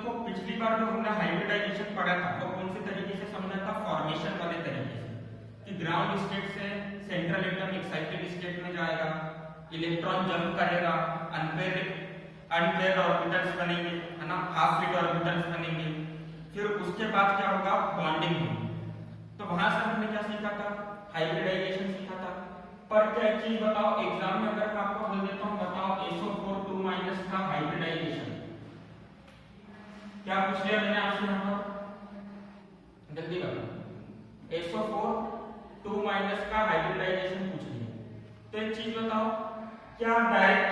देखो पिछली बार जो हमने हाइब्रिडाइजेशन पढ़ा था वो कौन से तरीके से समझा था, फॉर्मेशन वाले तरीके से, कि ग्राउंड स्टेट से सेंट्रल एटम एक्साइटेड स्टेट में जाएगा, इलेक्ट्रॉन जंप करेगा, अनपेयर्ड ऑर्बिटल्स बनेंगे, है ना, हाफ फिट ऑर्बिटल्स बनेंगे, फिर उसके बाद क्या होगा, बॉन्डिंग होगी। तो वहां से हमने क्या सीखा था, हाइब्रिडाइजेशन सीखा था। पर क्या चीज बताओ, एग्जाम में अगर मैं आपको बोल देता हूं बताओ SO4 2- का हाइब्रिडाइजेशन क्या पूछ लिया मैंने आपसे, यहां पर जल्दी बताओ, SO4 2- का हाइब्रिडाइजेशन पूछ लिया। तो एक चीज बताओ, क्या डायरेक्ट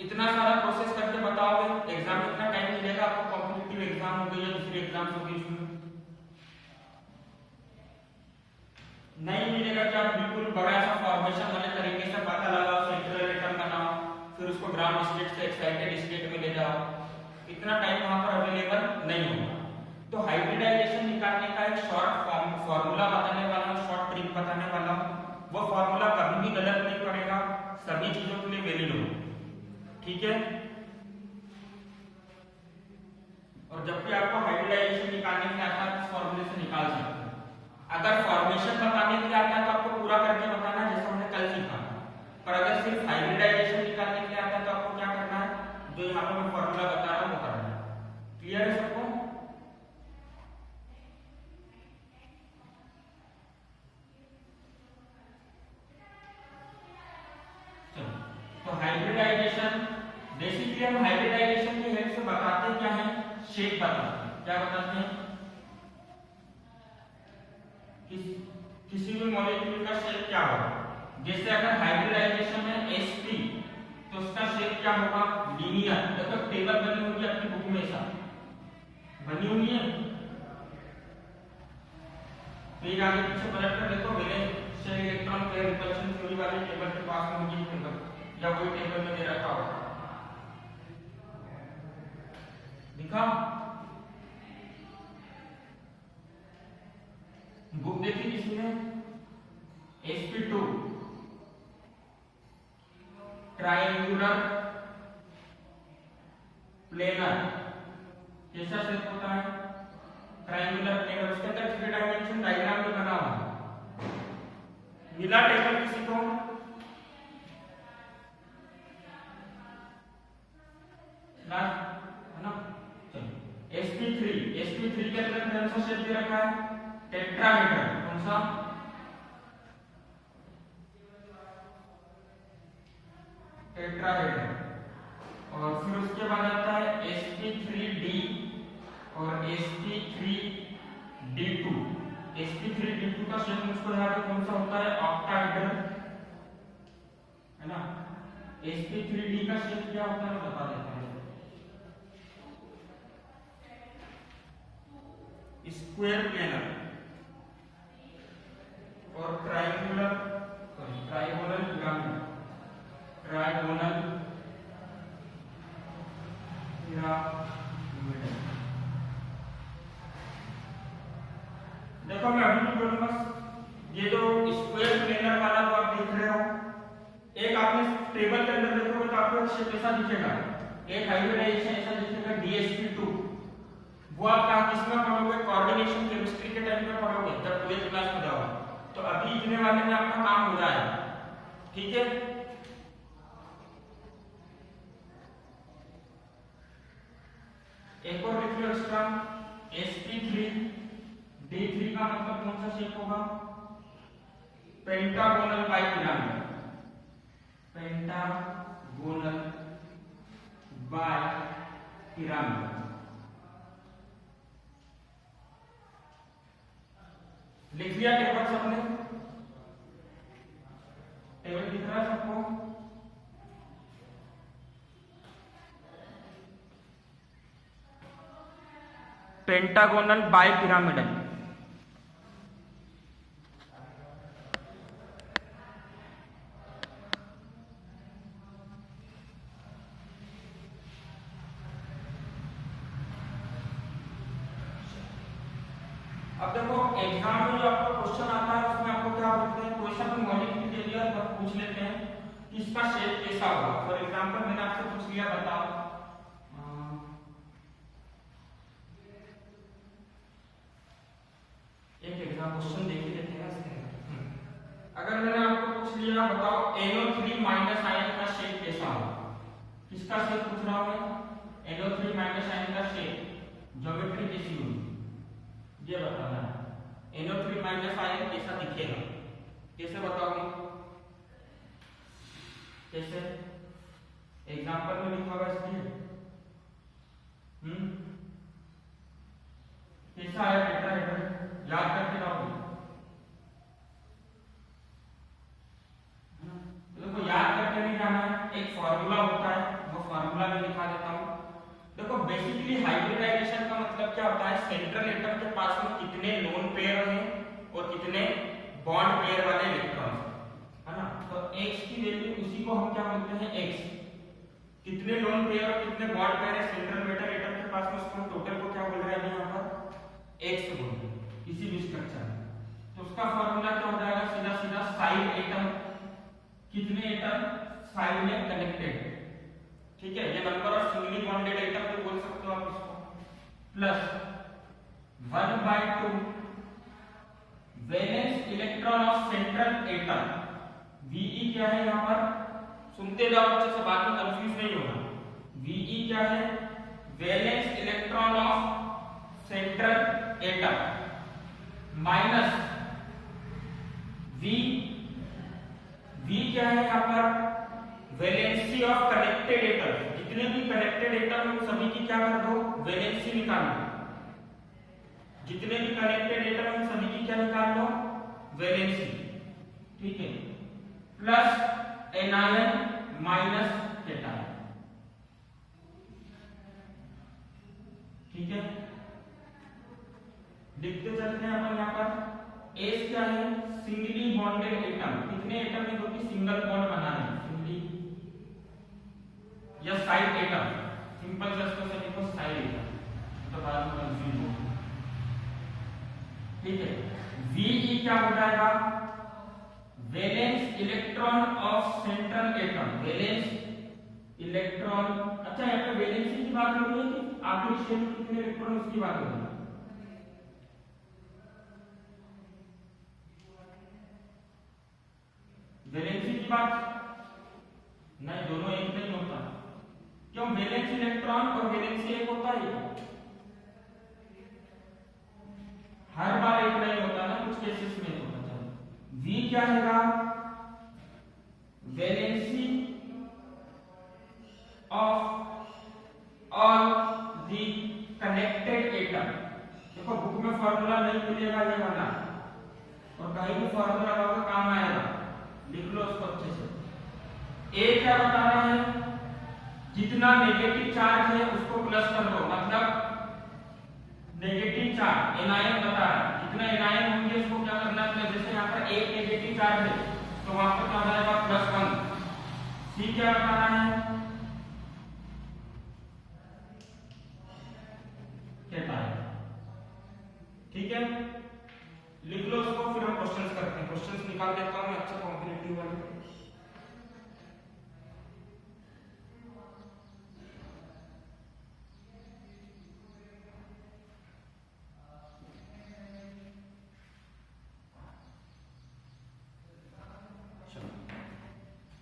इतना सारा प्रोसेस करके बताओगे, एग्जाम में इतना टाइम मिलेगा आपको, कॉम्पिटिटिव एग्जाम हो गई या दूसरे एग्जाम हो गई उसमें नहीं मिलेगा। क्या बिल्कुल बड़ा सा फॉर्मेशन वाले तरीके से पता लगाओ, सेंट्रल एटम बनाओ, फिर उसको ग्राउंड स्टेट से एक्साइटेड स्टेट में ले जाओ, इतना टाइम वहां पर अवेलेबल नहीं होगा। तो हाइब्रिडाइजेशन निकालने का एक शॉर्ट फॉर्मूला बताने वाला हूं, शॉर्ट ट्रिक बताने वाला हूं। वो फॉर्मूला कभी भी गलत नहीं पड़ेगा, सभी चीजों के लिए वैलिड होगा, ठीक है। और जब भी आपको हाइब्रिडाइजेशन निकालने के लिए आता है, इस फॉर्मूले से निकाल सकते हैं। अगर फॉर्मेशन बताने के लिए आता है तो आपको पूरा करके बताना है, जैसा हमने कल सीखा। पर अगर सिर्फ हाइब्रिडाइजेशन निकालने के लिए आता है तो आपको क्या करना है, जो यहाँ पर मैं फॉर्मूला बता रहा हूँ वो करना है। क्लियर है सबको? तो हाइब्रिडाइजेशन बेसिकली हम हाइब्रिडाइजेशन की हेल्प से बताते क्या है, शेप बताते हैं। क्या बताते हैं, किसी भी मॉलिक्यूल का शेप क्या होगा। जैसे अगर हाइब्रिडाइजेशन में sp तो उसका शेप क्या होगा, लीनियर। देखो टेबल बनी होगी आपकी बुक में, ऐसा बनी हुई है, पेज आगे पीछे पलट कर देखो, मेरे shell electron pair repulsion theory वाले टेबल के पास में होगी टेबल, या कोई टेबल में दे रखा होगा, दिखा बुक देखी किसी ने, sp2 ट्रायंगुलर प्लेनर, कैसा शेप होता है, ट्रायंगुलर प्लेनर, उसके अंदर 3 डायमेंशन डायग्राम भी बना हुआ। मिला टेबल किसी को, ना है ना। चलो sp3 के अंदर कौन सा शेप दे रखा है, टेट्राहेड्रल। कौन सा, टेट्राहेड्रल। और फिर उसके बाद आता है sp3d और sp3d2। sp3d2 का शेप मुझको यहाँ पे कौन सा होता है, ऑक्टाहेड्रल, है ना। sp3d का शेप क्या होता है बता देता हूँ, स्क्वायर प्लेनर और triangular trigonal pyramid, trigonal pyramid. देखो मैं अभी भी बोलूंगा, ये जो स्क्वायर प्लेनर वाला जो आप देख रहे हो, एक आपने टेबल के अंदर देखोगे तो आपको एक शेप ऐसा दिखेगा, एक हाइब्रिडाइजेशन ऐसा दिखेगा DsP2। वो आप कहाँ किसमें पढ़ोगे, कोऑर्डिनेशन केमिस्ट्री के टाइम में पढ़ोगे, जब 12th क्लास में जाओगे। तो अभी इतने वाले में आपका काम हो जाएगा, ठीक है। एक और लिख लो एक्स्ट्रा, sp3d3 का मतलब कौन सा शेप होगा, पेंटागोनल बाइपिरामिड, पेंटागोनल बाइपिरामिड। लिख लिया टेबल सबने, टेबल दिख रहा है सबको, पेंटागोनल बाइपिरामिडल। अब देखो एग्जाम में जो आपको क्वेश्चन आता है उसमें आपको क्या बोलते हैं, कोई सा भी मॉलिक्यूल दे दिया तो पूछ लेते हैं कि इसका शेप कैसा होगा। फॉर एग्जांपल मैंने आपसे पूछ लिया, बताओ क्वेश्चन देख लेते हैं इसके अंदर। अगर मैंने आपको पूछ लिया बताओ NO3 माइनस आयन का शेप कैसा होगा, किसका शेप पूछ रहा हूं मैं, NO3 माइनस आयन का शेप ज्योमेट्री कैसी होगी ये बताना है। NO3 माइनस आयन कैसा दिखेगा, कैसे बताओगे, कैसे एग्जांपल में लिखा होगा इसके कैसा है टेट्राहेड्रल, याद करके लाओगे। देखो याद करके नहीं जाना है, एक फॉर्मूला होता है वो फॉर्मूला में लिखा देता हूं। देखो बेसिकली हाइब्रिडाइजेशन का मतलब क्या होता है, सेंट्रल एटम के पास में कितने लोन पेयर हैं और कितने बॉन्ड पेयर वाले इलेक्ट्रॉन्स है ना। तो x की वैल्यू उसी को हम क्या बोलते हैं x, कितने लोन पेयर और कितने बॉन्ड पेयर है सेंट्रल मेटल एटम के पास में, उसको टोटल को क्या बोल रहे हैं यहाँ पर x बोल रहे हैं किसी भी स्ट्रक्चर में। तो उसका फॉर्मूला क्या हो जाएगा, सीधा सीधा साइड एटम, कितने एटम साइड में कनेक्टेड, ठीक है, ये number of singly bonded atom भी बोल सकते हो आप इसको, plus 1/2 valence electron of central atom. Ve क्या है यहाँ पर, सुनते जाओ अच्छे से, बाद में कंफ्यूज नहीं होना। Ve क्या है, valence electron of central atom minus V क्या है यहाँ पर, वैलेंसी ऑफ कनेक्टेड एटम, जितने भी कनेक्टेड एटम उन सभी की क्या कर दो, वैलेंसी निकाल लो, जितने भी कनेक्टेड एटम उन सभी की क्या निकाल लो, वैलेंसी, ठीक है, प्लस एनायन माइनस कैटायन, ठीक है। लिखते चलते हैं अपन यहाँ पर। S क्या है, सिंगली बॉन्डेड एटम, कितने एटम है जो कि सिंगल बॉन्ड बना है, सिंगली या साइड एटम, सिंपल से इसको से लिखो साइड एटम, तो बाद में कंफ्यूज हो, ठीक है। Ve क्या हो जाएगा, valence electron of central atom, valence electron, अच्छा यहाँ पे वैलेंसी की बात हो रही है कि आखिरी शेल में कितने इलेक्ट्रॉन उसकी बात हो रही है, वैलेंसी की बात नहीं, दोनों एक नहीं होता, क्यों, वैलेंस इलेक्ट्रॉन और वैलेंसी एक होता है, हर बार एक नहीं होता ना, कुछ केसेस में होता है। V क्या है, valency of all the connected atom. देखो बुक में फॉर्मूला नहीं मिलेगा ये वाला, और कहीं भी फॉर्मूला का काम आएगा, लिख लो उसको अच्छे से। A क्या बता रहा है, जितना नेगेटिव चार्ज है उसको प्लस कर दो, मतलब नेगेटिव चार्ज एनायन बता रहा है, जितने एनायन होंगे उसको क्या करना है, जैसे यहाँ पर एक नेगेटिव चार्ज है तो वहां पर क्या हो जाएगा, +1। C क्या बता रहा है, कैटायन, ठीक है, लिख लो उसको, फिर हम क्वेश्चंस करते हैं। क्वेश्चंस निकाल देता हूं मैं अच्छा कॉम्पिटिटिव वाले।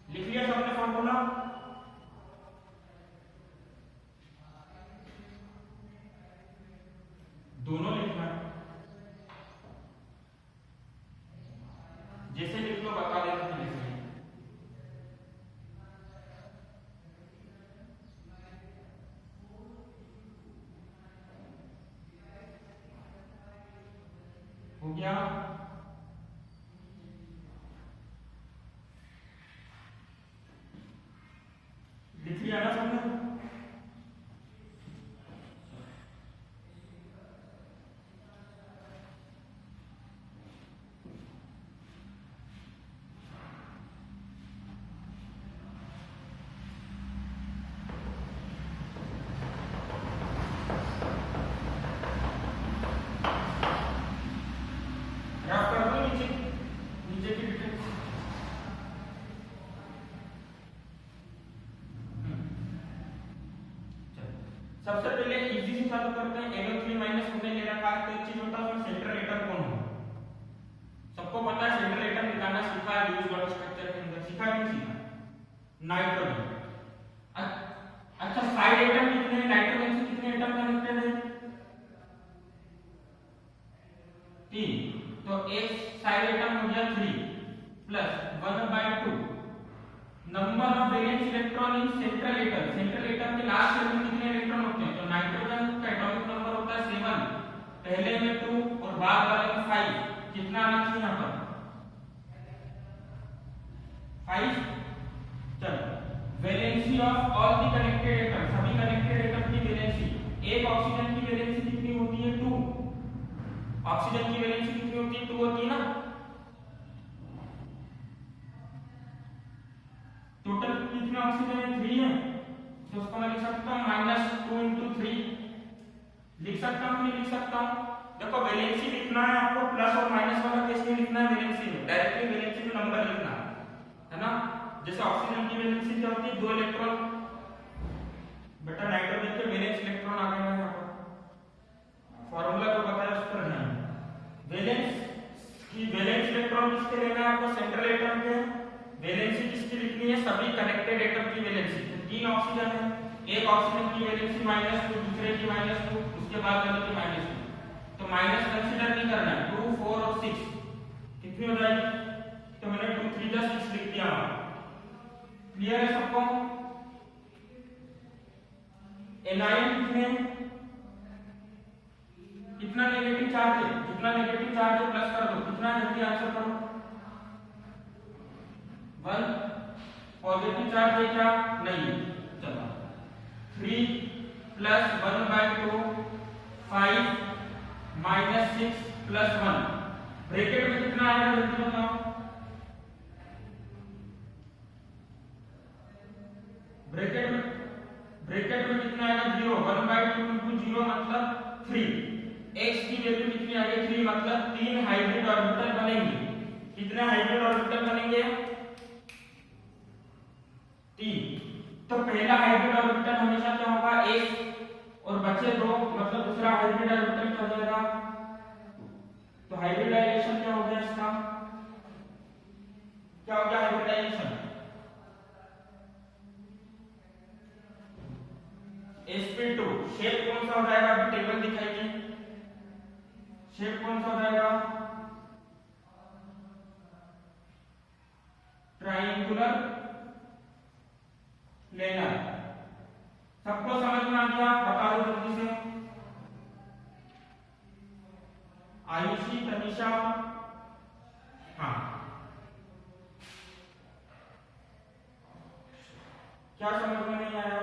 लिख लिया सबने फॉर्मूला, दोनों लिखना है, जैसे लिख लो बता देना कि लिखना है। हो गया, लिख लिया ना सबने, ग्राफ कर दो नीचे, नीचे की डिटेल्स। सबसे पहले इजी से चालू करते हैं। NO3 माइनस हमने ले रखा है, तो एक चीज होता है उसमें सेंट्रल एटम कौन है, नाइट्रोजन। अच्छा साइड एटम कितने हैं, नाइट्रोजन से कितने एटम कनेक्टेड है, 3, तो एक साइड एटम हो गया 3 plus 1/2 number of valence electron in central atom. Central atom के लास्ट शेल में कितने इलेक्ट्रॉन होते हैं, तो नाइट्रोजन का एटॉमिक नंबर होता है 7, पहले में 2 और बाद वाले में 5, कितना आना चाहिए यहां पर 5। चलो valency of all the connected atom, सभी कनेक्टेड एटम की वैलेंसी, एक ऑक्सीजन की वैलेंसी कितनी होती है 2, ऑक्सीजन की वैलेंसी कितनी होती है 2 होती है ना, टोटल कितने ऑक्सीजन है 3 है, तो उसको मैं लिख सकता हूं -2 × 3, लिख सकता हूं नहीं लिख सकता हूं, देखो वैलेंसी लिखना है आपको प्लस और माइनस वाला केस में लिखना है, वैलेंसी में डायरेक्टली वैलेंसी में नंबर लिखना है ना, जैसे ऑक्सीजन की वैलेंसी क्या होती है 2 इलेक्ट्रॉन, बेटा नाइट्रोजन के वैलेंस इलेक्ट्रॉन आ गए हैं यहां पर, फार्मूला जो बताया उस पर ध्यान, वैलेंस की वैलेंस इलेक्ट्रॉन किसके लेना है आपको, सेंट्रल एटम के, वैलेंसी किसकी लिखनी है, सभी कनेक्टेड एटम की वैलेंसी, तो 3 ऑक्सीजन है, एक ऑक्सीजन की वैलेंसी -2, दूसरे की -2, उसके बाद वाले की -2, तो माइनस कंसीडर नहीं करना है, 2, 4 और 6 कितनी हो जाएगी, तो मैंने 2, 3 जा 6 लिख दिया, क्लियर है सबको। एनायन कितने, कितना नेगेटिव चार्ज है, जितना नेगेटिव चार्ज है प्लस कर दो, कितना जल्दी आंसर करो, 1, पॉजिटिव चार्ज है क्या, नहीं, चलो 3 प्लस 1/2 5 -6 प्लस 1, ब्रैकेट में कितना आएगा जल्दी बताओ, ब्रैकेट में कितना आएगा 0, 1/2 × 0 मतलब 3, x की वैल्यू कितनी आ गई 3, मतलब 3 हाइब्रिड ऑर्बिटल बनेंगे, कितने हाइब्रिड ऑर्बिटल बनेंगे 3, तो पहला हाइब्रिड ऑर्बिटल हमेशा क्या होगा x और बचे 2, मतलब दूसरा हाइब्रिड ऑर्बिटल क्या हो जाएगा, तो हाइब्रिडाइजेशन क्या हो गया इसका, क्या हो गया हाइब्रिडाइजेशन, sp2, शेप कौन सा हो जाएगा, अभी टेबल दिखाइए, शेप कौन सा हो जाएगा, ट्रायंगुलर प्लेनर, सबको समझ में आ गया, बता दो जल्दी से, आयुषी तनिषा, हाँ क्या समझ में नहीं आया,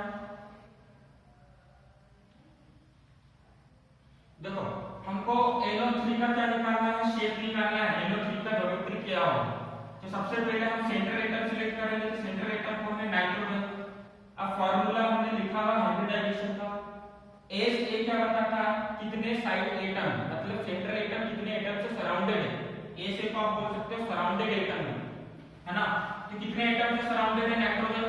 देखो हमको NO3 का क्या निकालना है, शेप निकालना है, NO3 का ज्योमेट्री क्या हो, तो सबसे पहले हम सेंट्रल एटम सिलेक्ट करेंगे, सेंट्रल एटम को हमने नाइट्रोजन, अब फार्मूला हमने लिखा हुआ हाइब्रिडाइजेशन का, एस ए क्या बताता है कितने साइड एटम, मतलब सेंट्रल एटम कितने एटम से सराउंडेड है, ए से को आप बोल सकते हो सराउंडेड एटम है ना, तो कितने एटम से सराउंडेड है नाइट्रोजन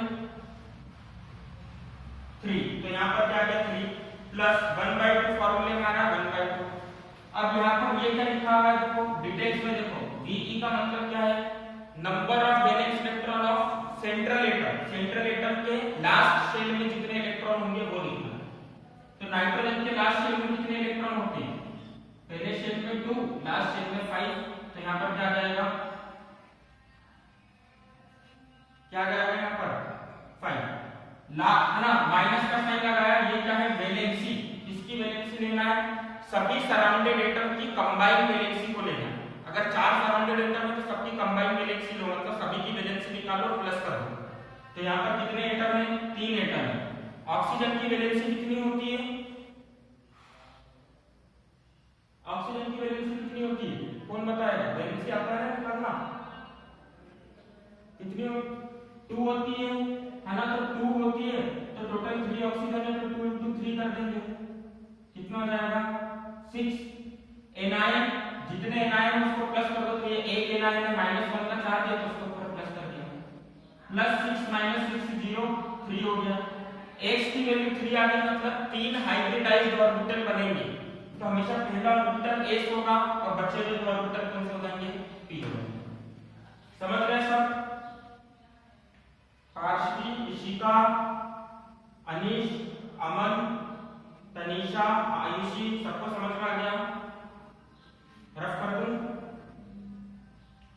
3, तो यहां पर क्या गया 3 प्लस 1/2 फार्मूले में आ रहा है 1/2, अब यहां पर ये क्या लिखा हुआ है देखो डिटेल्स में देखो, Ve का मतलब क्या है, number of valence electron of central atom, central atom के लास्ट शेल में जितने इलेक्ट्रॉन होंगे वो लिखना, तो नाइट्रोजन के लास्ट शेल में कितने इलेक्ट्रॉन होते हैं, पहले शेल में 2, लास्ट शेल में 5, तो यहां पर क्या जाएगा, क्या जाएगा यहां पर 5, है ना, माइनस का साइन लगाया, ये क्या है वैलेंसी, किसकी वैलेंसी लेना है, सभी सराउंडेड एटम की कंबाइंड वैलेंसी को लेना है, अगर 4 सराउंडेड एटम है तो सबकी कंबाइंड वैलेंसी लो, मतलब सभी की वैलेंसी निकालो प्लस करो, तो यहां पर कितने एटम है 3 एटम है, ऑक्सीजन की वैलेंसी कितनी होती है, ऑक्सीजन की वैलेंसी कितनी होती है, कौन बताएगा, वैलेंसी आता है निकालना, कितनी 2 होती है ना, तो 2 होती है, तो टोटल 3 ऑक्सीजन है, तो 2 × 3 कर देंगे, कितना हो जाएगा 6, एनायन जितने एनायन उसको प्लस कर दो, तो ये एक एनायन है -1 का चार्ज है, तो उसको ऊपर प्लस कर दिया, +6 - 6 0 3 हो गया, x की वैल्यू 3 आ गई, मतलब 3 हाइब्रिडाइज्ड ऑर्बिटल बनेंगे, तो हमेशा पहला ऑर्बिटल s होगा और बचे हुए ऑर्बिटल कौन से हो जाएंगे p हो जाएंगे, समझ रहे हैं सब, आरशी, इशिका, अनीश, अमन, तनीषा, आयुषी, सबको समझ में आ गया? रफ कर दूं?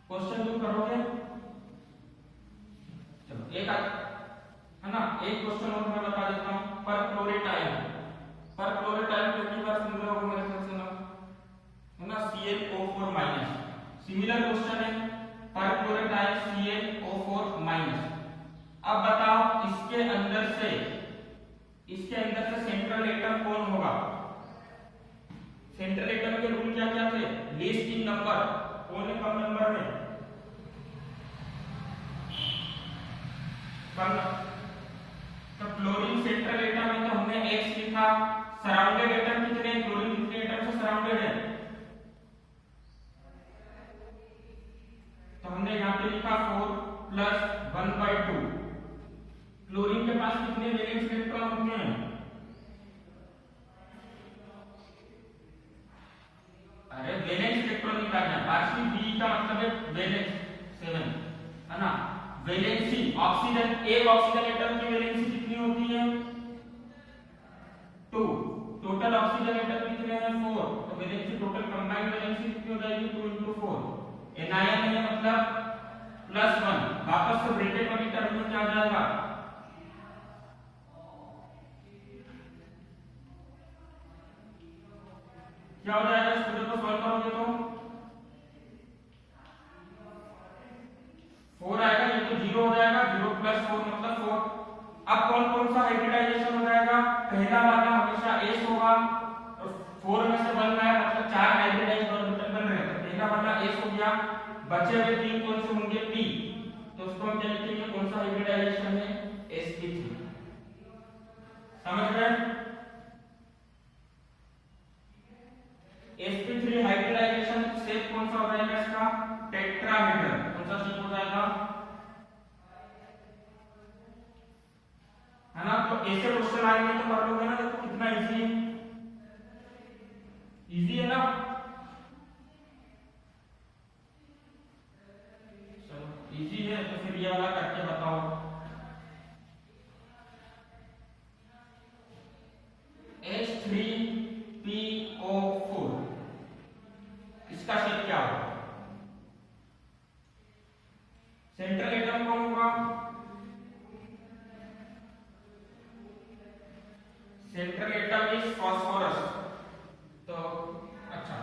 क्वेश्चन तुम करोगे? चलो एक है ना, एक क्वेश्चन और मैं बता देता हूं। पर क्लोरेटाइन कितनी बार सुन रहे हो मेरे ख्याल से ना, है ना, ClO4 माइनस। सिमिलर क्वेश्चन है, पर क्लोरेटाइन ClO4 माइनस। अब बताओ इसके अंदर से सेंट्रल एटम कौन होगा? सेंट्रल एटम के रूल क्या क्या थे? लीस्ट इन नंबर, कौन है कम नंबर में? कम। तो क्लोरीन सेंट्रल एटम है तो हमने X लिखा। सराउंडेड एटम कितने? क्लोरीन कितने एटम से सराउंडेड है? तो हमने यहाँ पे लिखा 4 + 1/2। क्लोरीन के पास कितने वैलेंस इलेक्ट्रॉन होते हैं? अरे वैलेंस इलेक्ट्रॉन निकालना, पार्शियल बी का मतलब है वैलेंस 7, है ना। वैलेंसी ऑक्सीजन, एक ऑक्सीजन एटम की वैलेंसी कितनी होती है? 2। टोटल ऑक्सीजन एटम कितने हैं? 4। तो वैलेंसी टोटल कंबाइंड वैलेंसी कितनी हो जाएगी? 2 × 4। एनायन है मतलब +1। वापस से ब्रैकेट वाली टर्म में क्या आ जाएगा? क्या हो जाएगा? स्टूडेंट को सॉल्व करोगे तो 4 आएगा, ये तो 0 हो जाएगा। 0 + 4 मतलब 4। अब कौन कौन सा हाइब्रिडाइजेशन हो जाएगा? पहला वाला हमेशा S होगा, और 4 में से 1 आया मतलब 4 हाइब्रिडाइज्ड ऑर्बिटल बन रहे हैं। तो पहला वाला S हो गया, बचे हुए 3 कौन से होंगे? P। तो उसको हम क्या लिखेंगे? कौन सा हाइब्रिडाइजेशन है? sp3। समझ गए? sp3 हाइब्रिडाइजेशन शेप कौन सा हो जाएगा इसका? टेट्राहेड्रल। कौन सा शेप हो जाएगा? है ना। तो ऐसे क्वेश्चन आएंगे तो कर लोगे ना, देखो कितना इजी है। इजी है ना? चलो इजी है तो फिर ये वाला करके बताओ। H3PO4 इसका शेप क्या होगा? सेंट्रल एटम कौन होगा? Central atom is phosphorus. तो अच्छा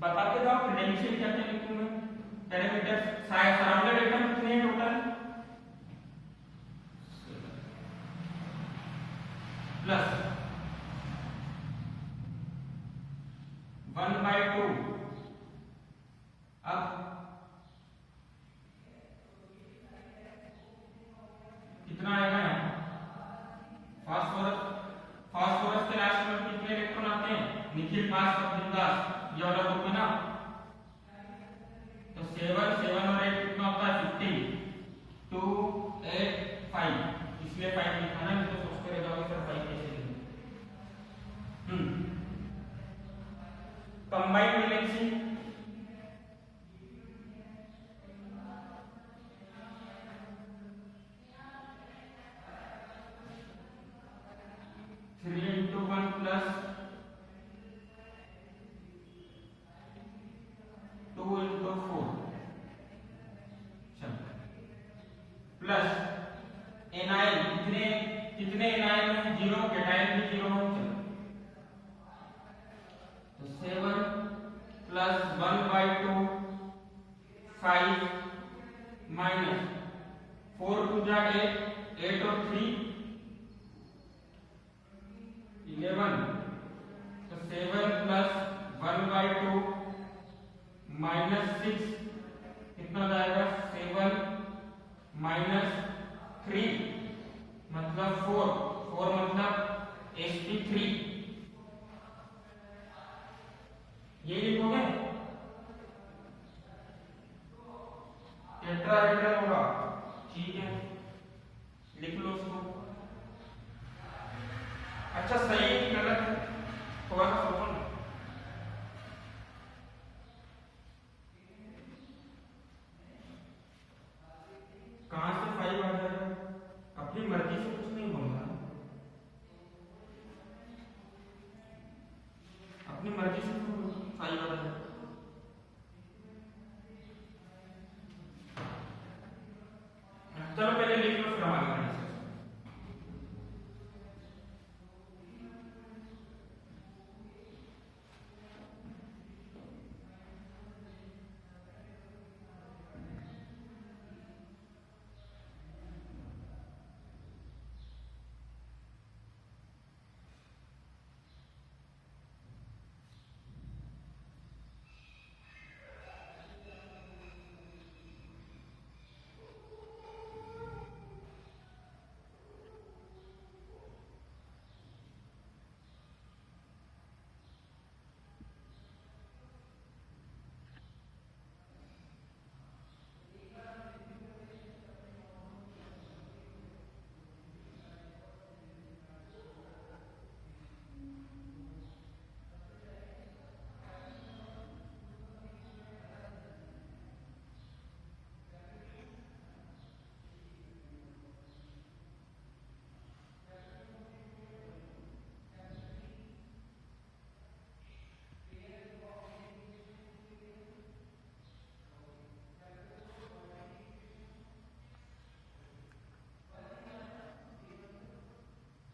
बताते जाओ क्रेडेंशियल क्या क्या लिखूं मैं? पैरामीटर सराउंडेड एटम कितने हैं टोटल? प्लस 1/2। अब कितना आएगा यहाँ? फास्फोरस के लास्ट में कितने इलेक्ट्रॉन आते हैं? निखिल, 5 और बिंदास, ये वाला ग्रुप है ना। तो 7 और 8 कितना होता है? 15। 2 8 5, इसलिए 5 लिखा ना, तो सोचते रह जाओगे सर 5 कैसे लिखें। कंबाइंड वैलेंसी प्लस एनायन कितने एनायन है? 0। कैटायन भी 0 है। तो 7 + 1/2 5 माइनस 4 × 2 8 8 और 3 11। तो 7 + 1/2 -6 कितना जाएगा? 7 -3 मतलब 4 मतलब sp3। ये लिखोगे टेट्राहेड्रल होगा। ठीक है, लिख लो उसको। अच्छा सही है कि गलत है? थोड़ा सा सोचो। अपनी मर्जी से सही वाला है। चलो पहले लिख लो फिर हम आगे बढ़ेंगे।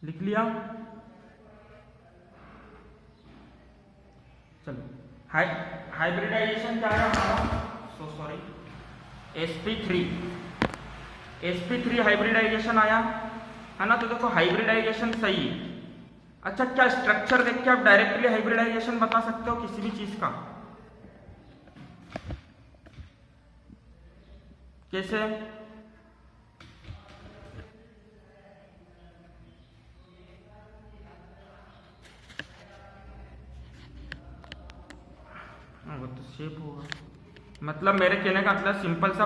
लिख लिया। चलो हाइब्रिडाइजेशन क्या है हमारा, sp3 हाइब्रिडाइजेशन आया है ना। तो देखो हाइब्रिडाइजेशन सही है। अच्छा, क्या स्ट्रक्चर देख के आप डायरेक्टली हाइब्रिडाइजेशन बता सकते हो किसी भी चीज का? कैसे? वो तो शेप होगा। मतलब मेरे कहने का मतलब सिंपल सा